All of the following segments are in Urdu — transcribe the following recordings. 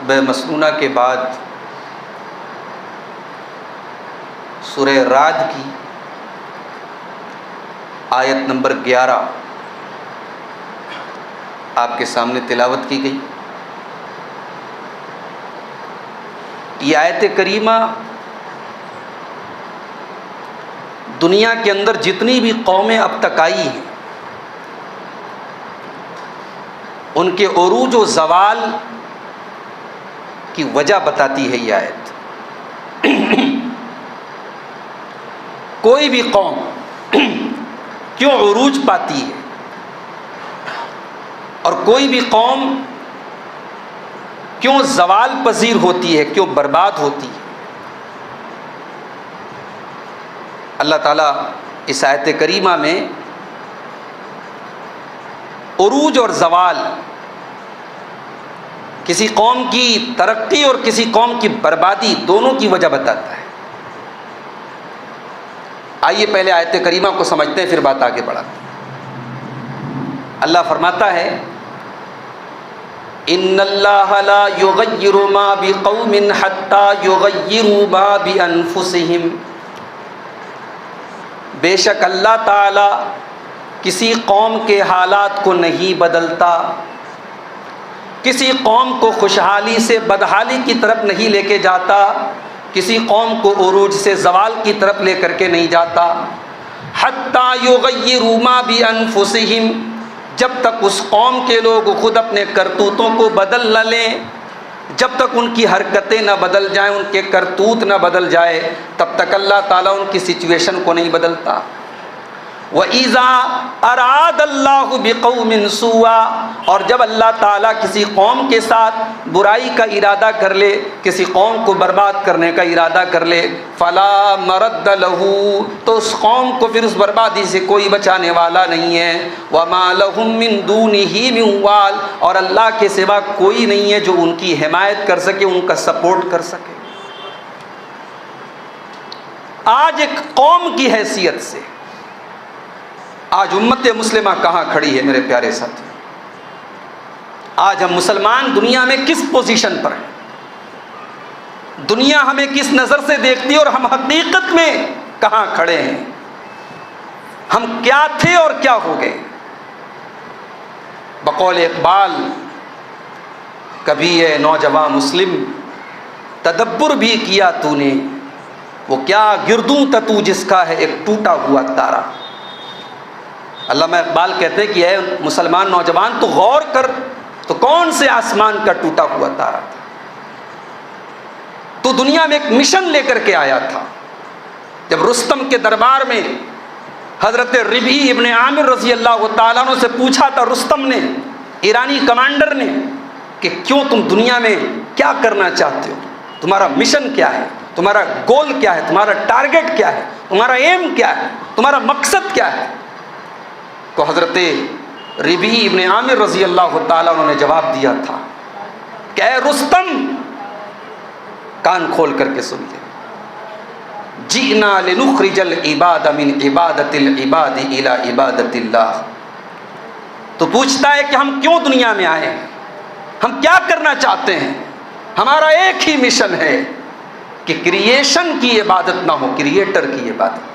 خطبہ مسنونہ کے بعد سورہ رعد کی آیت نمبر 11 آپ کے سامنے تلاوت کی گئی۔ یہ آیت کریمہ دنیا کے اندر جتنی بھی قومیں اب تک آئی ہیں ان کے عروج و زوال کی وجہ بتاتی ہے یہ آیت۔ کوئی بھی قوم کیوں عروج پاتی ہے اور کوئی بھی قوم کیوں زوال پذیر ہوتی ہے، کیوں برباد ہوتی ہے، اللہ تعالیٰ اس آیت کریمہ میں عروج اور زوال، کسی قوم کی ترقی اور کسی قوم کی بربادی دونوں کی وجہ بتاتا ہے۔ آئیے پہلے آیت کریمہ کو سمجھتے ہیں، پھر بات آگے بڑھاتے ہیں۔ اللہ فرماتا ہے ان اللہ لا یغیر ما بقوم حتی یغیروا ما بانفسہم، بے شک اللہ تعالی کسی قوم کے حالات کو نہیں بدلتا، کسی قوم کو خوشحالی سے بدحالی کی طرف نہیں لے کے جاتا، کسی قوم کو عروج سے زوال کی طرف لے کر کے نہیں جاتا، حتی یغیروا ما بانفسہم، جب تک اس قوم کے لوگ خود اپنے کرتوتوں کو بدل نہ لیں، جب تک ان کی حرکتیں نہ بدل جائیں، ان کے کرتوت نہ بدل جائے، تب تک اللہ تعالیٰ ان کی سچویشن کو نہیں بدلتا۔ وَإِذَا أَرَادَ اللَّهُ بِقَوْمٍ سُوءًا، اور جب اللہ تعالیٰ کسی قوم کے ساتھ برائی کا ارادہ کر لے، کسی قوم کو برباد کرنے کا ارادہ کر لے، فَلَا مَرَدَّ لَهُ، تو اس قوم کو پھر اس بربادی سے کوئی بچانے والا نہیں ہے۔ وَمَا لَهُم مِّن دُونِهِ مِن وَالٍ، اور اللہ کے سوا کوئی نہیں ہے جو ان کی حمایت کر سکے، ان کا سپورٹ کر سکے۔ آج ایک قوم کی حیثیت سے آج امت مسلمہ کہاں کھڑی ہے میرے پیارے ساتھی؟ آج ہم مسلمان دنیا میں کس پوزیشن پر ہیں؟ دنیا ہمیں کس نظر سے دیکھتی ہے اور ہم حقیقت میں کہاں کھڑے ہیں؟ ہم کیا تھے اور کیا ہو گئے؟ بقول اقبال، کبھی اے نوجوان مسلم تدبر بھی کیا تو نے، وہ کیا گردوں تو جس کا ہے ایک ٹوٹا ہوا تارا۔ علامہ اقبال کہتے ہیں کہ اے مسلمان نوجوان تو غور کر، تو کون سے آسمان کا ٹوٹا ہوا تارا تھا؟ تو دنیا میں ایک مشن لے کر کے آیا تھا۔ جب رستم کے دربار میں حضرت ربیع ابن عامر رضی اللہ تعالیٰ عنہ سے پوچھا تھا رستم نے، ایرانی کمانڈر نے، کہ کیوں تم دنیا میں کیا کرنا چاہتے ہو، تمہارا مشن کیا ہے، تمہارا گول کیا ہے، تمہارا ٹارگٹ کیا ہے، تمہارا ایم کیا ہے، تمہارا مقصد کیا ہے؟ تو حضرت ربیع ابن عامر رضی اللہ تعالیٰ عنہ نے جواب دیا تھا کہ اے رستم، کان کھول کر کے سن لے، جئنا لنخرج العباد من عبادت العباد الى عبادت اللہ۔ تو پوچھتا ہے کہ ہم کیوں دنیا میں آئے ہیں، ہم کیا کرنا چاہتے ہیں؟ ہمارا ایک ہی مشن ہے کہ کریشن کی عبادت نہ ہو، کریٹر کی عبادت،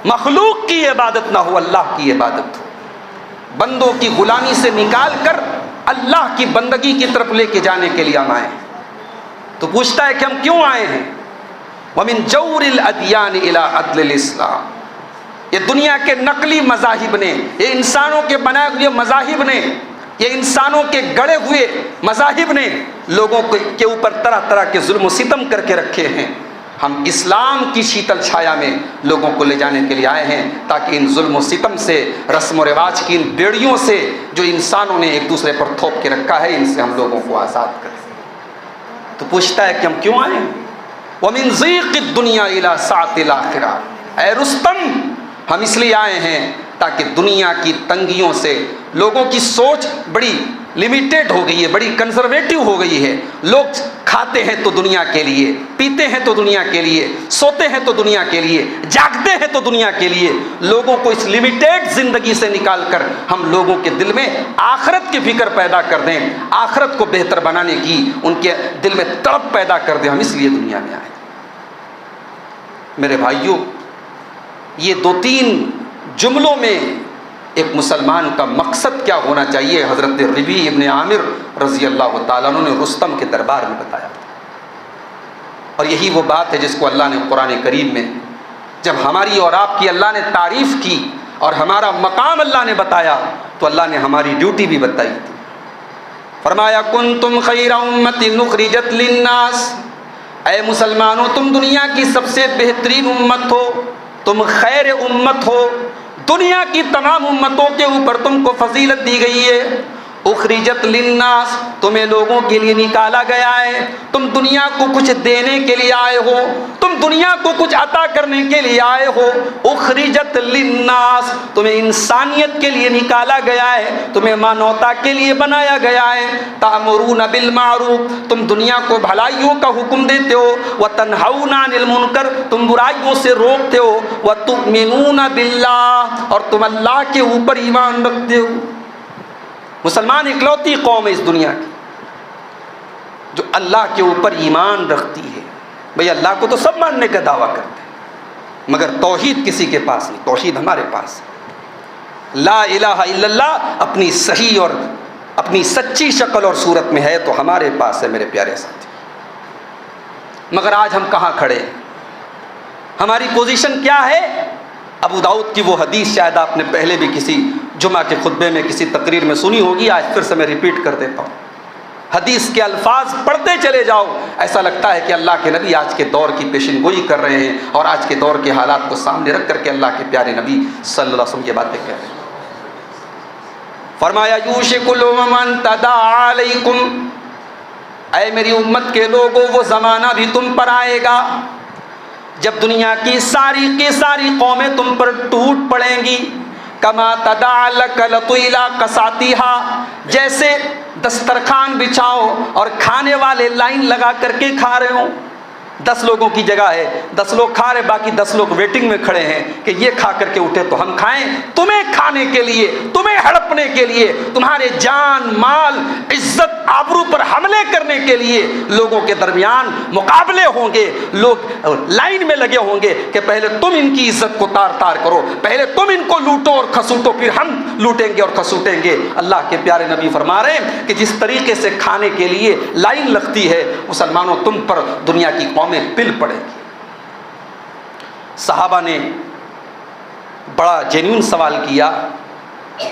مخلوق کی عبادت نہ ہو، اللہ کی عبادت ہو، بندوں کی غلامی سے نکال کر اللہ کی بندگی کی طرف لے کے جانے کے لیے ہم آئے ہیں۔ تو پوچھتا ہے کہ ہم کیوں آئے ہیں؟ وَمِن جَوْرِ الْأَدْيَانِ إِلَىٰ عَدْلِ الْإِسْلَامِ، یہ دنیا کے نقلی مذاہب نے، یہ انسانوں کے بنائے ہوئے مذاہب نے، یہ انسانوں کے گڑے ہوئے مذاہب نے لوگوں کے اوپر طرح طرح کے ظلم و ستم کر کے رکھے ہیں۔ ہم اسلام کی شیتل چھایا میں لوگوں کو لے جانے کے لیے آئے ہیں، تاکہ ان ظلم و ستم سے، رسم و رواج کی ان بیڑیوں سے جو انسانوں نے ایک دوسرے پر تھوپ کے رکھا ہے، ان سے ہم لوگوں کو آزاد کریں۔ تو پوچھتا ہے کہ ہم کیوں آئے ہیں؟ وَمِن ضِيقِ الدُّنْيَا إِلَىٰ سَعَةِ الْآخِرَةِ، اے رستم ہم اس لیے آئے ہیں تاکہ دنیا کی تنگیوں سے، لوگوں کی سوچ بڑی لمیٹیڈ ہو گئی ہے، بڑی کنزرویٹو ہو گئی ہے. لوگ کھاتے ہیں تو دنیا کے لیے، پیتے ہیں تو دنیا کے لیے، سوتے ہیں تو دنیا کے لیے، جاگتے ہیں تو دنیا کے لیے. لوگوں کو اس لمیٹیڈ زندگی سے نکال کر ہم لوگوں کے دل میں آخرت کی فکر پیدا کر دیں، آخرت کو بہتر بنانے کی ان کے دل میں تڑپ پیدا کر دیں. ہم اس لیے دنیا میں آئے. میرے بھائیوں، یہ 2-3 جملوں میں ایک مسلمان کا مقصد کیا ہونا چاہیے حضرت ربیع ابن عامر رضی اللہ تعالیٰ عنہ نے رستم کے دربار میں بتایا. اور یہی وہ بات ہے جس کو اللہ نے قرآن کریم میں جب ہماری اور آپ کی اللہ نے تعریف کی اور ہمارا مقام اللہ نے بتایا تو اللہ نے ہماری ڈیوٹی بھی بتائی تھی. فرمایا کنتم خیر امت اخرجت للناس، اے مسلمانوں تم دنیا کی سب سے بہترین امت ہو، تم خیر امت ہو. دنیا کی تمام امتوں کے اوپر تم کو فضیلت دی گئی ہے. اخرجت للناس، تمہیں لوگوں کے لیے نکالا گیا ہے. تم دنیا کو کچھ دینے کے لیے آئے ہو، تم دنیا کو کچھ عطا کرنے کے لیے آئے ہو. اخرجت للناس، تمہیں انسانیت کے لیے نکالا گیا ہے، تمہیں مانوتا کے لیے بنایا گیا ہے. تأمرون بالمعروف، تم دنیا کو بھلائیوں کا حکم دیتے ہو. وتنہون عن المنکر، تم برائیوں سے روکتے ہو. وتؤمنون باللہ، اور تم اللہ کے اوپر ایمان رکھتے ہو. مسلمان اکلوتی قوم ہے اس دنیا کی جو اللہ کے اوپر ایمان رکھتی ہے. بھئی اللہ کو تو سب ماننے کا دعویٰ کرتے ہیں مگر توحید کسی کے پاس نہیں. توحید ہمارے پاس ہے. لا الہ الا اللہ اپنی صحیح اور اپنی سچی شکل اور صورت میں ہے تو ہمارے پاس ہے میرے پیارے ساتھی. مگر آج ہم کہاں کھڑے ہیں؟ ہماری پوزیشن کیا ہے؟ ابو داؤد کی وہ حدیث شاید آپ نے پہلے بھی کسی جمعہ کے خطبے میں کسی تقریر میں سنی ہوگی، آج پھر سے میں ریپیٹ کر دیتا ہوں. حدیث کے الفاظ پڑھتے چلے جاؤ، ایسا لگتا ہے کہ اللہ کے نبی آج کے دور کی پیشن گوئی کر رہے ہیں اور آج کے دور کے حالات کو سامنے رکھ کر کے اللہ کے پیارے نبی صلی اللہ علیہ وسلم یہ باتیں کہہ رہے ہیں. فرمایا یوشک الامم ان تداعی علیکم، اے میری امت کے لوگوں وہ زمانہ بھی تم پر آئے گا جب دنیا کی ساری قومیں تم پر ٹوٹ پڑیں گی. کما تداعی الکلۃ الی قصاتیھا، جیسے دسترخوان بچھاؤ اور کھانے والے لائن لگا کر کے کھا رہے ہوں. 10 لوگوں کی جگہ ہے، 10 لوگ کھا رہے، باقی 10 لوگ ویٹنگ میں کھڑے ہیں کہ یہ کھا کر کے اٹھے تو ہم کھائیں. تمہیں کھانے کے لیے، تمہیں ہڑپنے کے لیے، تمہارے جان مال عزت آبرو پر حملے کرنے کے لیے لوگوں کے درمیان مقابلے ہوں گے. لوگ لائن میں لگے ہوں گے کہ پہلے تم ان کی عزت کو تار تار کرو، پہلے تم ان کو لوٹو اور کھسوٹو، پھر ہم لوٹیں گے اور کھسوٹیں گے. اللہ کے پیارے نبی فرما رہے ہیں کہ جس طریقے سے کھانے کے لیے لائن لگتی ہے مسلمانوں تم پر دنیا کی قومیں پل پڑے گی. صحابہ نے بڑا جینیون سوال کیا،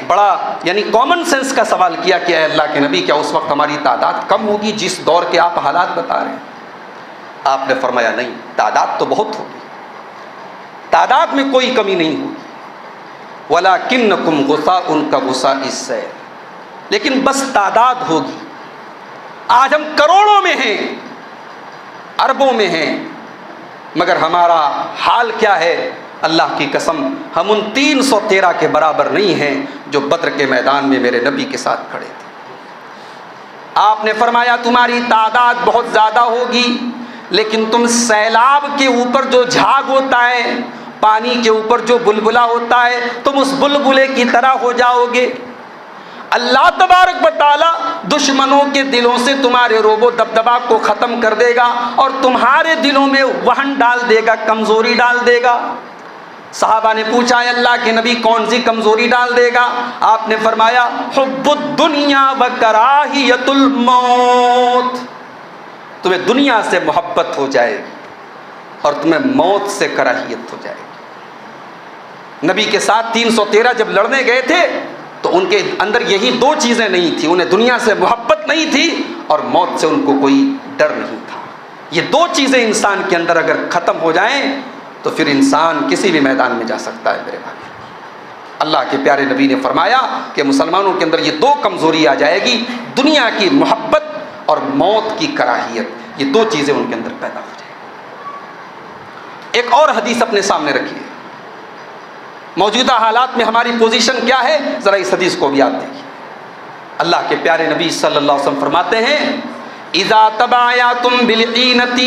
بڑا یعنی کامن سینس کا سوال کیا کہ اے اللہ کے نبی کیا اس وقت ہماری تعداد کم ہوگی جس دور کے آپ حالات بتا رہے ہیں؟ آپ نے فرمایا نہیں، تعداد تو بہت ہوگی، تعداد میں کوئی کمی نہیں ہوگی. وَلَكِنَّكُمْ غُثَاءٌ كَغُثَاءِ السَّيْلِ، لیکن بس تعداد ہوگی. آج ہم کروڑوں میں ہیں، اربوں میں ہیں، مگر ہمارا حال کیا ہے؟ اللہ کی قسم ہم ان 313 کے برابر نہیں ہیں جو بدر کے میدان میں میرے نبی کے ساتھ کھڑے تھے. آپ نے فرمایا تمہاری تعداد بہت زیادہ ہوگی لیکن تم سیلاب کے اوپر جو جھاگ ہوتا ہے، پانی کے اوپر جو بلبلا ہوتا ہے، تم اس بلبلے کی طرح ہو جاؤ گے. اللہ تبارک و تعالی دشمنوں کے دلوں سے تمہارے روب و دبدبا کو ختم کر دے گا اور تمہارے دلوں میں وہن ڈال دے گا، کمزوری ڈال دے گا. صحابہ نے پوچھا ہے اللہ کے نبی کون سی کمزوری ڈال دے گا؟ آپ نے فرمایا حب الدنیا و کراہیت الموت، تمہیں دنیا سے محبت ہو جائے گی اور تمہیں موت سے کراہیت ہو جائے گی. نبی کے ساتھ 313 جب لڑنے گئے تھے تو ان کے اندر یہی 2 چیزیں نہیں تھی، انہیں دنیا سے محبت نہیں تھی اور موت سے ان کو کوئی ڈر نہیں تھا. یہ 2 چیزیں انسان کے اندر اگر ختم ہو جائیں تو پھر انسان کسی بھی میدان میں جا سکتا ہے. میرے بھائی اللہ کے پیارے نبی نے فرمایا کہ مسلمانوں کے اندر یہ 2 کمزوری آ جائے گی، دنیا کی محبت اور موت کی کراہیت، یہ 2 چیزیں ان کے اندر پیدا ہو جائیں. ایک اور حدیث اپنے سامنے رکھیے. موجودہ حالات میں ہماری پوزیشن کیا ہے؟ ذرا اس حدیث کو بھی یاد دیکھیے. اللہ کے پیارے نبی صلی اللہ علیہ وسلم فرماتے ہیں اذا تبایعتم بالعینۃ،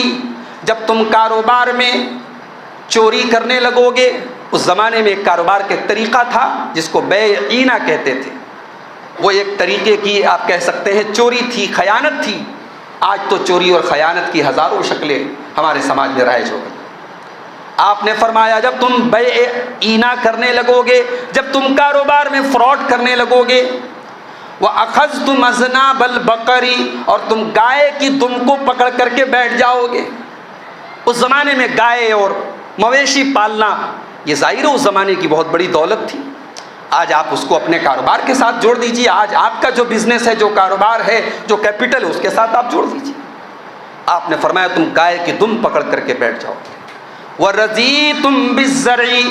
جب تم کاروبار میں چوری کرنے لگو گے. اس زمانے میں ایک کاروبار کا ایک طریقہ تھا جس کو بیع عینہ کہتے تھے. وہ ایک طریقے کی آپ کہہ سکتے ہیں چوری تھی، خیانت تھی. آج تو چوری اور خیانت کی ہزاروں شکلیں ہمارے سماج میں رائج ہو گئی. آپ نے فرمایا جب تم بیع عینہ کرنے لگو گے، جب تم کاروبار میں فراڈ کرنے لگو گے، وَأَخَذْتُمْ أَذْنَابَ الْبَقَرِ، اور تم گائے کی دم کو پکڑ کر کے بیٹھ جاؤ گے. اس زمانے میں گائے اور مویشی پالنا یہ ظاہر ہے اس زمانے کی بہت بڑی دولت تھی. آج آپ اس کو اپنے کاروبار کے ساتھ جوڑ دیجیے. آج آپ کا جو بزنس ہے، جو کاروبار ہے، جو کیپٹل ہے، اس کے ساتھ آپ جوڑ دیجیے. آپ نے فرمایا تم گائے کی دم پکڑ کر کے بیٹھ جاؤ گے. وَرَضِيتُمْ بِالزَّرْعِ،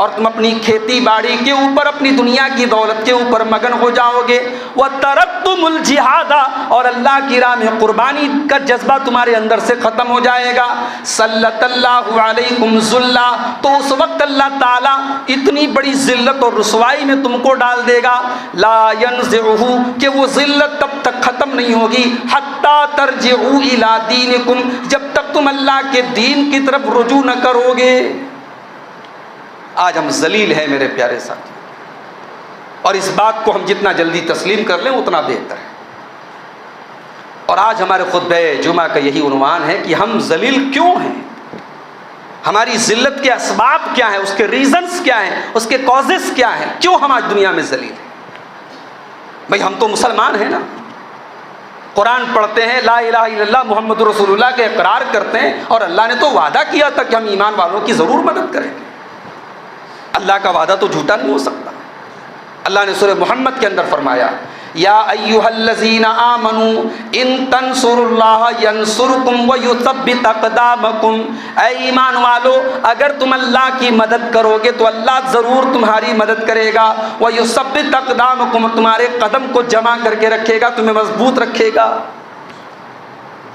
اور تم اپنی کھیتی باڑی کے اوپر، اپنی دنیا کی دولت کے اوپر مگن ہو جاؤ گے. وَتَرَكْتُمُ الْجِهَادَ، اور اللہ کی راہ میں قربانی کا جذبہ تمہارے اندر سے ختم ہو جائے گا. سَلَّطَ اللَّهُ عَلَيْكُمْ ذُلًّا، تو اس وقت اللہ تعالیٰ اتنی بڑی ذلت اور رسوائی میں تم کو ڈال دے گا. لَا يَنزِعُهُ، کہ وہ ذلت تب تک ختم نہیں ہوگی. حَتَّى تَرْجِعُوا إِلَىٰ دِينِكُمْ، جب تک تم اللہ کے دین کی طرف رجوع نہ کرو گے. آج ہم ذلیل ہیں میرے پیارے ساتھی، اور اس بات کو ہم جتنا جلدی تسلیم کر لیں اتنا بہتر ہے. اور آج ہمارے خطبہ جمعہ کا یہی عنوان ہے کہ ہم ذلیل کیوں ہیں، ہماری ذلت کے اسباب کیا ہیں، اس کے ریزنز کیا ہیں، اس کے کازز کیا ہیں، کیوں ہم آج دنیا میں ذلیل ہیں. بھئی ہم تو مسلمان ہیں نا، قرآن پڑھتے ہیں، لا الہ الا اللہ محمد رسول اللہ کے اقرار کرتے ہیں، اور اللہ نے تو وعدہ کیا تھا کہ ہم ایمان والوں کی ضرور مدد کریں گے. اللہ کا وعدہ تو جھوٹا نہیں ہو سکتا. اللہ نے سورہ محمد کے اندر فرمایا یا ایھا الذین آمنوا ان تنصروا اللہ ینصرکم ویثبت اقدامکم، اے ایمان والو اگر تم اللہ کی مدد کرو گے تو اللہ ضرور تمہاری مدد کرے گا. ویثبت اقدامکم، تمہارے قدم کو جمع کر کے رکھے گا، تمہیں مضبوط رکھے گا.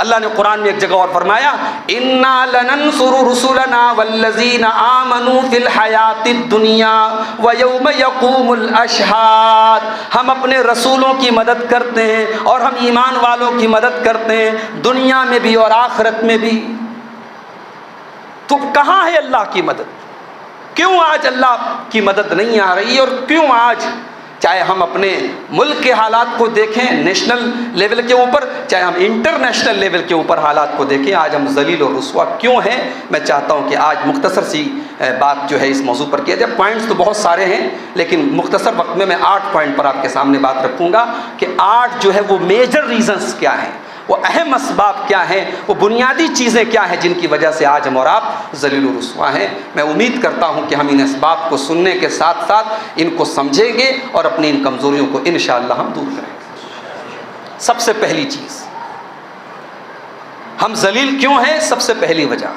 اللہ نے قرآن میں ایک جگہ اور فرمایا انا لننصر رسلنا والذین آمنوا فی الحیات الدنیا ویوم یقوم الاشہاد، ہم اپنے رسولوں کی مدد کرتے ہیں اور ہم ایمان والوں کی مدد کرتے ہیں دنیا میں بھی اور آخرت میں بھی. تو کہاں ہے اللہ کی مدد؟ کیوں آج اللہ کی مدد نہیں آ رہی، اور کیوں آج چاہے ہم اپنے ملک کے حالات کو دیکھیں نیشنل لیول کے اوپر، چاہے ہم انٹرنیشنل لیول کے اوپر حالات کو دیکھیں، آج ہم ذلیل اور رسوا کیوں ہیں؟ میں چاہتا ہوں کہ آج مختصر سی بات جو ہے اس موضوع پر کیا جائے. پوائنٹس تو بہت سارے ہیں لیکن مختصر وقت میں 8 پوائنٹ پر آپ کے سامنے بات رکھوں گا کہ 8 جو ہے وہ میجر ریزنز کیا ہیں، وہ اہم اسباب کیا ہیں، وہ بنیادی چیزیں کیا ہیں جن کی وجہ سے آج ہم اور آپ ذلیل و رسوا ہیں. میں امید کرتا ہوں کہ ہم ان اسباب کو سننے کے ساتھ ساتھ ان کو سمجھیں گے اور اپنی ان کمزوریوں کو انشاءاللہ ہم دور کریں گے. سب سے پہلی چیز، ہم ذلیل کیوں ہیں؟ سب سے پہلی وجہ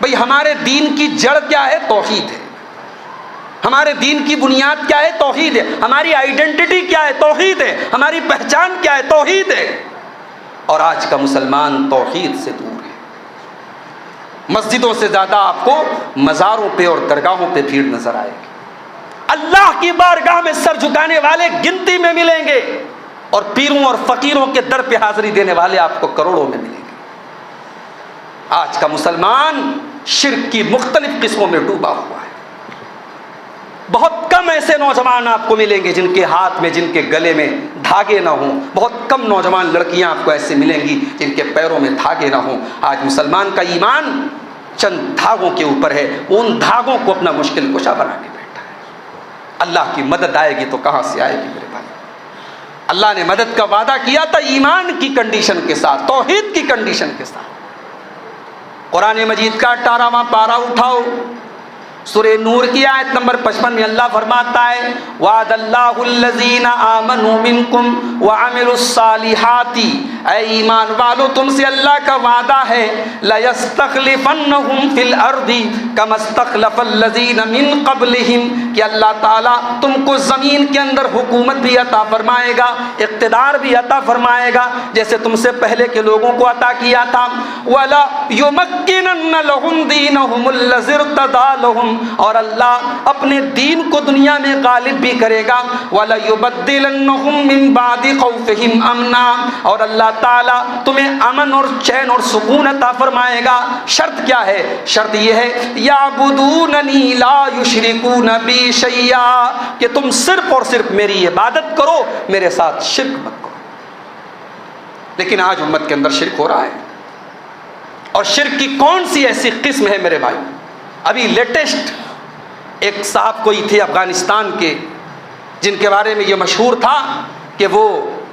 بھئی ہمارے دین کی جڑ کیا ہے؟ توحید ہے. ہمارے دین کی بنیاد کیا ہے؟ توحید ہے. ہماری آئیڈینٹی کیا ہے؟ توحید ہے. ہماری پہچان کیا ہے؟ توحید ہے. اور آج کا مسلمان توحید سے دور ہے. مسجدوں سے زیادہ آپ کو مزاروں پہ اور درگاہوں پہ بھیڑ نظر آئے گی. اللہ کی بارگاہ میں سر جھکانے والے گنتی میں ملیں گے، اور پیروں اور فقیروں کے در پہ حاضری دینے والے آپ کو کروڑوں میں ملیں گے. آج کا مسلمان شرک کی مختلف قسموں میں ڈوبا ہوا ہے. بہت کم ایسے نوجوان آپ کو ملیں گے جن کے ہاتھ میں، جن کے گلے میں دھاگے نہ ہوں. بہت کم نوجوان لڑکیاں آپ کو ایسے ملیں گی جن کے پیروں میں دھاگے نہ ہوں. آج مسلمان کا ایمان چند دھاگوں کے اوپر ہے، ان دھاگوں کو اپنا مشکل کشا بنا کے بیٹھا ہے. اللہ کی مدد آئے گی تو کہاں سے آئے گی میرے بھائی؟ اللہ نے مدد کا وعدہ کیا تھا ایمان کی کنڈیشن کے ساتھ، توحید کی کنڈیشن کے ساتھ. قرآن مجید کا 18واں پارہ اٹھاؤ، سورہ نور کی آیت نمبر 55 میں اللہ فرماتا ہے وعد اللہ الذین آمنوا منکم وعملوا الصالحات، اے ایمان والو تم سے اللہ کا وعدہ ہے لَيَسْتَخْلِفَنَّهُمْ فِي الْأَرْضِ كَمَا اسْتَخْلَفَ الَّذِينَ مِنْ قَبْلِهِمْ، کہ اللہ تعالیٰ تم کو زمین کے اندر حکومت بھی عطا فرمائے گا، اقتدار بھی عطا فرمائے گا جیسے تم سے پہلے کے لوگوں کو عطا کیا تھا. وَلَا يُمَكِّنَنَّ لَهُمْ دِينَهُمُ الَّذِي ارْتَضَىٰ لَهُمْ، اور اللہ اپنے دین کو دنیا میں غالب بھی کرے گا. وَلَيُبَدِّلَنَّهُم مِّن بَعْدِ خَوْفِهِمْ أَمْنًا, اور اللہ تعالیٰ تمہیں امن اور چین اور سکون عطا فرمائے گا. شرط کیا ہے؟ شرط یہ ہے یعبدوننی لا یشرکون بی شیئا, کہ تم صرف اور صرف میری عبادت کرو, میرے ساتھ شرک مت کرو. لیکن آج امت کے اندر شرک ہو رہا ہے. اور شرک کی کون سی ایسی قسم ہے میرے بھائی؟ ابھی لیٹسٹ ایک صاحب کوئی تھے افغانستان کے, جن کے بارے میں یہ مشہور تھا کہ وہ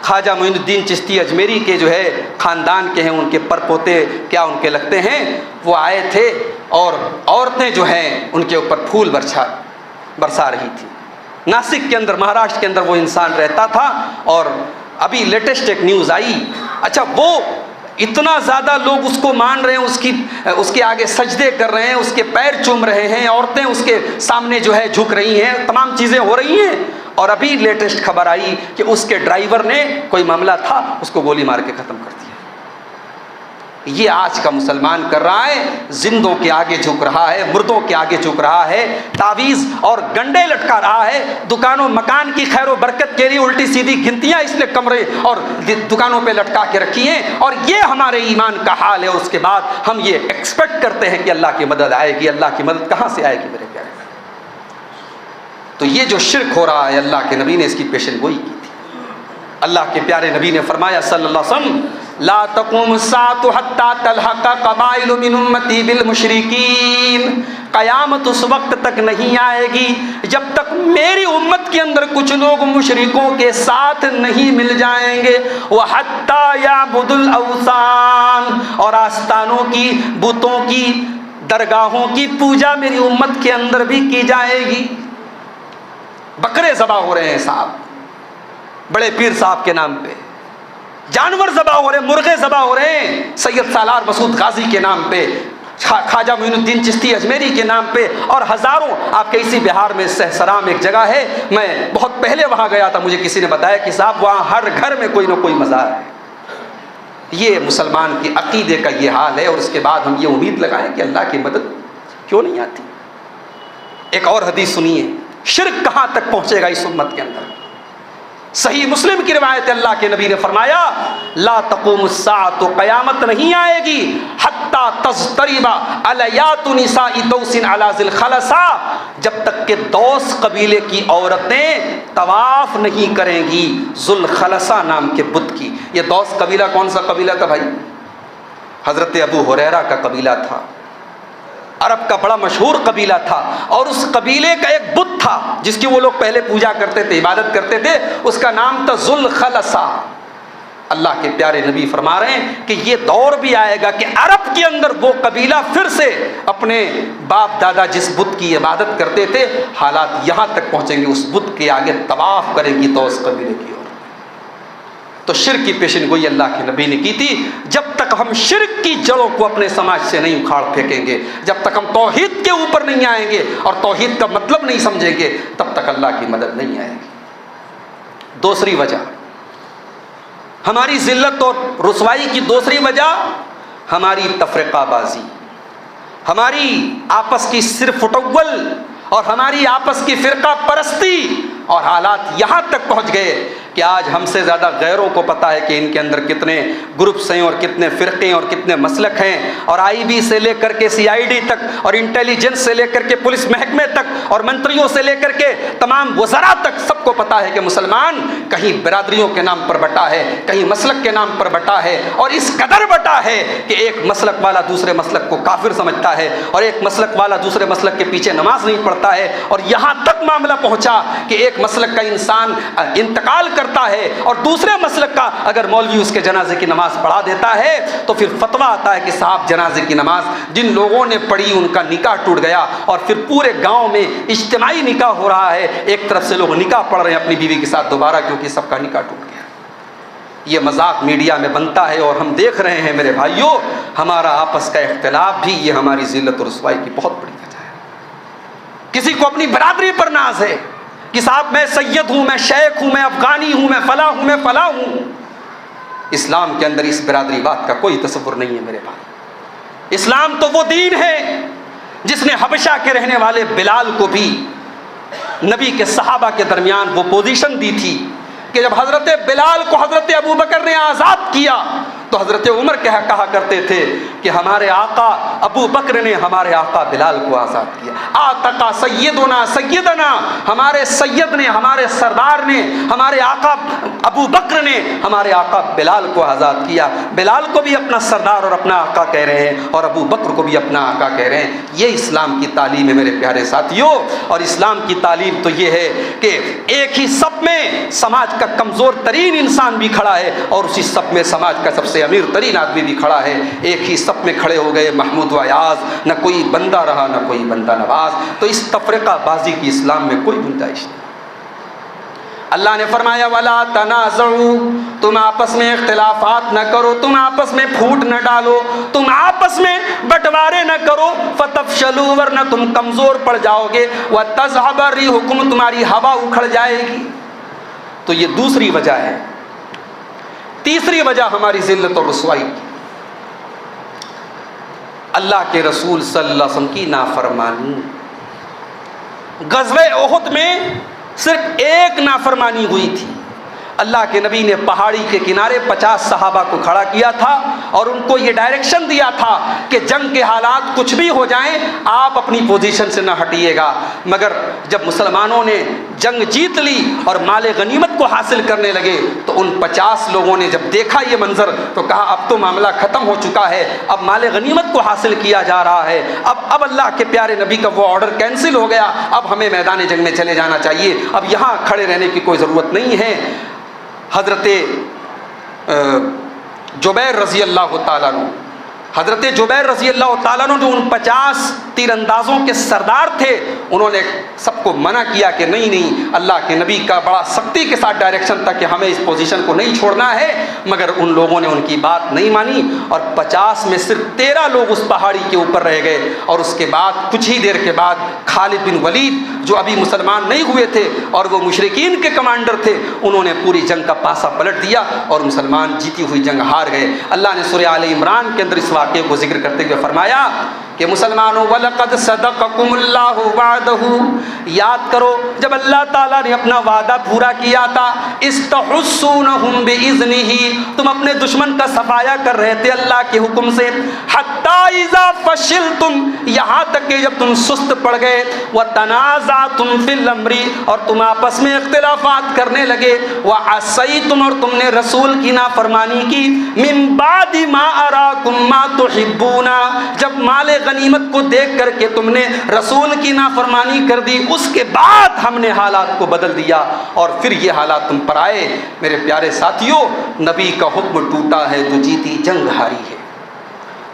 خواجہ معین الدین چشتی اجمیری کے جو ہے خاندان کے ہیں, ان کے پرپوتے کیا ان کے لگتے ہیں. وہ آئے تھے اور عورتیں جو ہیں ان کے اوپر پھول برسا رہی تھی. ناسک کے اندر, مہاراشٹر کے اندر وہ انسان رہتا تھا. اور ابھی لیٹسٹ ایک نیوز آئی, اچھا وہ اتنا زیادہ لوگ اس کو مان رہے ہیں, اس کے آگے سجدے کر رہے ہیں, اس کے پیر چوم رہے ہیں, عورتیں اس کے سامنے جو ہے جھک رہی ہیں, تمام چیزیں ہو رہی ہیں. اور ابھی لیٹسٹ خبر آئی کہ اس کے ڈرائیور نے, کوئی معاملہ تھا, اس کو گولی مار کے ختم کر دیا. یہ آج کا مسلمان کر رہا ہے, زندوں کے آگے جھک رہا ہے, مردوں کے آگے جھک رہا ہے, تعویذ اور گنڈے لٹکا رہا ہے. دکانوں مکان کی خیر و برکت کے لیے الٹی سیدھی گنتیاں اس نے کمرے اور دکانوں پہ لٹکا کے رکھی ہیں. اور یہ ہمارے ایمان کا حال ہے. اس کے بعد ہم یہ ایکسپیکٹ کرتے ہیں کہ اللہ کی مدد آئے گی. اللہ کی مدد کہاں سے آئے گی میرے پیارے؟ تو یہ جو شرک ہو رہا ہے, اللہ کے نبی نے اس کی پیشن گوئی کی تھی. اللہ کے پیارے نبی نے فرمایا صلی اللہ علیہ وسلم, لا تقوم الساعة حتى تلحق قبائل من امتی بالمشرکین, قیامت اس وقت تک نہیں آئے گی جب تک میری امت کے اندر کچھ لوگ مشرکوں کے ساتھ نہیں مل جائیں گے. وحتی یعبد الاوثان, اور آستانوں کی, بتوں کی, درگاہوں کی پوجا میری امت کے اندر بھی کی جائے گی. بکرے ذبح ہو رہے ہیں صاحب, بڑے پیر صاحب کے نام پہ, جانور ذبح ہو رہے ہیں, مرغے ذبح ہو رہے ہیں سید سالار مسعود غازی کے نام پہ, خواجہ معین الدین چشتی اجمیری کے نام پہ, اور ہزاروں. آپ کے اسی بہار میں سہسرام ایک جگہ ہے, میں بہت پہلے وہاں گیا تھا, مجھے کسی نے بتایا کہ صاحب وہاں ہر گھر میں کوئی نہ کوئی مزار ہے. یہ مسلمان کی عقیدے کا یہ حال ہے. اور اس کے بعد ہم یہ امید لگائیں کہ اللہ کی مدد کیوں نہیں آتی. ایک اور حدیث سنیے, شرک کہاں تک پہنچے گا اس امت کے اندر. صحیح مسلم کی روایت, اللہ کے نبی نے فرمایا لا تقوم الساعۃ, قیامت نہیں آئے گی حتی تضطرب الیات نساء دوس علی ذی الخلصہ, جب تک کہ دوس قبیلے کی عورتیں طواف نہیں کریں گی ذو الخلصہ نام کے بت کی. یہ دوس قبیلہ کون سا قبیلہ تھا بھائی؟ حضرت ابو ہریرہ کا قبیلہ تھا, عرب کا بڑا مشہور قبیلہ تھا. اور اس قبیلے کا ایک بت تھا جس کی وہ لوگ پہلے پوجا کرتے تھے, عبادت کرتے تھے, اس کا نام تھا ذو الخلصہ. اللہ کے پیارے نبی فرما رہے ہیں کہ یہ دور بھی آئے گا کہ عرب کے اندر وہ قبیلہ پھر سے اپنے باپ دادا جس بت کی عبادت کرتے تھے, حالات یہاں تک پہنچیں گے اس بت کے آگے طواف کریں گی تو اس قبیلے کی. تو شرک کی پیشن گوئی اللہ کے نبی نے کی تھی. جب تک ہم شرک کی جڑوں کو اپنے سماج سے نہیں اکھاڑ پھینکیں گے, جب تک ہم توحید کے اوپر نہیں آئیں گے اور توحید کا مطلب نہیں سمجھیں گے, تب تک اللہ کی مدد نہیں آئے گی. دوسری وجہ ہماری ذلت اور رسوائی کی, دوسری وجہ ہماری تفرقہ بازی, ہماری آپس کی صرف فٹول اور ہماری آپس کی فرقہ پرستی. اور حالات یہاں تک پہنچ گئے کہ آج ہم سے زیادہ غیروں کو پتہ ہے کہ ان کے اندر کتنے گروپس ہیں اور کتنے فرقے ہیں اور کتنے مسلک ہیں. اور آئی بی سے لے کر کے CID تک, اور انٹیلیجنس سے لے کر کے پولیس محکمے تک, اور منتریوں سے لے کر کے تمام وزراء تک, سب کو پتہ ہے کہ مسلمان کہیں برادریوں کے نام پر بٹا ہے, کہیں مسلک کے نام پر بٹا ہے. اور اس قدر بٹا ہے کہ ایک مسلک والا دوسرے مسلک کو کافر سمجھتا ہے, اور ایک مسلک والا دوسرے مسلک کے پیچھے نماز نہیں پڑھتا ہے. اور یہاں تک معاملہ پہنچا کہ ایک مسلک کا انسان انتقال کرتا ہے اور دوسرے مسلک کا اگر مولوی اس کے جنازے کی نماز پڑھا دیتا ہے تو پھر فتویٰ آتا ہے کہ صاحب جنازے کی نماز جن لوگوں نے پڑھی ان کا نکاح ٹوٹ گیا. اور پھر پورے گاؤں میں اجتماعی نکاح ہو رہا ہے, ایک طرف سے لوگ نکاح پڑھ رہے ہیں اپنی بیوی کے ساتھ دوبارہ, کیونکہ سب کا نکاح ٹوٹ گیا. یہ مذاق میڈیا میں بنتا ہے اور ہم دیکھ رہے ہیں میرے بھائیوں, ہمارا آپس کا اختلاف بھی یہ ہماری ذلت اور رسوائی کی بہت بڑی وجہ ہے. کسی کو اپنی برادری پر ناز ہے کہ صاحب میں سید ہوں, میں شیخ ہوں, میں افغانی ہوں, میں فلاں ہوں, میں فلاں ہوں. اسلام کے اندر اس برادری بات کا کوئی تصور نہیں ہے میرے بھائی. اسلام تو وہ دین ہے جس نے حبشہ کے رہنے والے بلال کو بھی نبی کے صحابہ کے درمیان وہ پوزیشن دی تھی کہ جب حضرت بلال کو حضرت ابو بکر نے آزاد کیا تو حضرت عمر کہا کرتے تھے کہ ہمارے آقا ابو بکر نے ہمارے آقا بلال کو آزاد کیا. آتقا سیدنا ہمارے سید نے، ہمارے سردار نے، ہمارے آقا ابو بکر نے ہمارے آقا بلال کو آزاد کیا. بلال کو بھی اپنا سردار اور اپنا آقا کہہ رہے ہیں اور ابو بکر کو بھی اپنا آقا کہہ رہے ہیں. یہ اسلام کی تعلیم ہے میرے پیارے ساتھیوں. اور اسلام کی تعلیم تو یہ ہے کہ ایک ہی صف میں سماج کا کمزور ترین انسان بھی کھڑا ہے اور اسی صف میں سماج کا سب سے امیر ترین آدمی بھی کھڑا ہے. ایک ہی صف میں کھڑے ہو گئے محمود و ایاز، نہ کوئی بندہ رہا نہ کوئی بندہ نواز. تو اس تفرقہ بازی کی اسلام میں کوئی گنجائش نہیں. اللہ نے فرمایا وَلَا تَنَازَعُوا، تم آپس میں اختلافات نہ کرو، تم آپس میں پھوٹ نہ ڈالو، تم آپس میں بٹوارے نہ کرو، فَتَفْشَلُوا، ورنہ تم کمزور پڑ جاؤ گے، وَتَذْهَبَ رِيحُكُمْ، تمہاری ہوا اکھڑ جائے گی. تو یہ دوسری وجہ ہے. تیسری وجہ ہماری ذلت اور رسوائی کی، اللہ کے رسول صلی اللہ علیہ وسلم کی نافرمانی. غزوہ احد میں صرف ایک نافرمانی ہوئی تھی. اللہ کے نبی نے پہاڑی کے کنارے 50 صحابہ کو کھڑا کیا تھا اور ان کو یہ ڈائریکشن دیا تھا کہ جنگ کے حالات کچھ بھی ہو جائیں آپ اپنی پوزیشن سے نہ ہٹیے گا. مگر جب مسلمانوں نے جنگ جیت لی اور مال غنیمت کو حاصل کرنے لگے تو ان 50 لوگوں نے جب دیکھا یہ منظر تو کہا اب تو معاملہ ختم ہو چکا ہے، اب مال غنیمت کو حاصل کیا جا رہا ہے، اب اللہ کے پیارے نبی کا وہ آرڈر کینسل ہو گیا، اب ہمیں میدان جنگ میں چلے جانا چاہیے، اب یہاں کھڑے رہنے کی کوئی ضرورت نہیں ہے. حضرت جبیر رضی اللہ تعالیٰ عنہ، حضرت جبیر رضی اللہ تعالیٰ عنہ جو ان 50 تیر اندازوں کے سردار تھے، انہوں نے سب کو منع کیا کہ نہیں، اللہ کے نبی کا بڑا سختی کے ساتھ ڈائریکشن تھا کہ ہمیں اس پوزیشن کو نہیں چھوڑنا ہے. مگر ان لوگوں نے ان کی بات نہیں مانی اور 50 میں صرف 13 لوگ اس پہاڑی کے اوپر رہ گئے. اور اس کے بعد کچھ ہی دیر کے بعد خالد بن ولید جو ابھی مسلمان نہیں ہوئے تھے اور وہ مشرکین کے کمانڈر تھے، انہوں نے پوری جنگ کا پاسا پلٹ دیا اور مسلمان جیتی ہوئی جنگ ہار گئے. اللہ نے سورہ آل عمران کے اندر اس واقعے کو ذکر کرتے ہوئے فرمایا کہ مسلمانوں وَلَقَدْ صَدَقَكُمُ اللَّهُ وَعْدَهُ، یاد کرو جب اللہ تعالیٰ نے اپنا وعدہ پورا کیا تھا، اِسْتَحُسُّونَهُمْ بِإِذْنِهِ، تم اپنے دشمن کا صفایا کر رہے تھے اللہ کے حکم سے، حَتَّى إِذَا فَشِلْتُمْ، یہاں تک کہ جب تم سست پڑ گئے، وَتَنَازَعْتُمْ فِي الْأَمْرِ، اور تم آپس میں اختلافات کرنے لگے، وَعَصَيْتُمْ، اور تم نے رسول کی نافرمانی کی، مِن بَعْدِ مَا أَرَاكُمْ مَا تُحِبُّونَ، جب مال غنیمت کو دیکھ کر کے تم نے رسول کی نافرمانی کر دی، اس کے بعد ہم نے حالات کو بدل دیا اور پھر یہ حالات تم پر آئے. میرے پیارے ساتھیوں، نبی کا حکم ٹوٹا ہے تو جیتی جنگ ہاری ہے.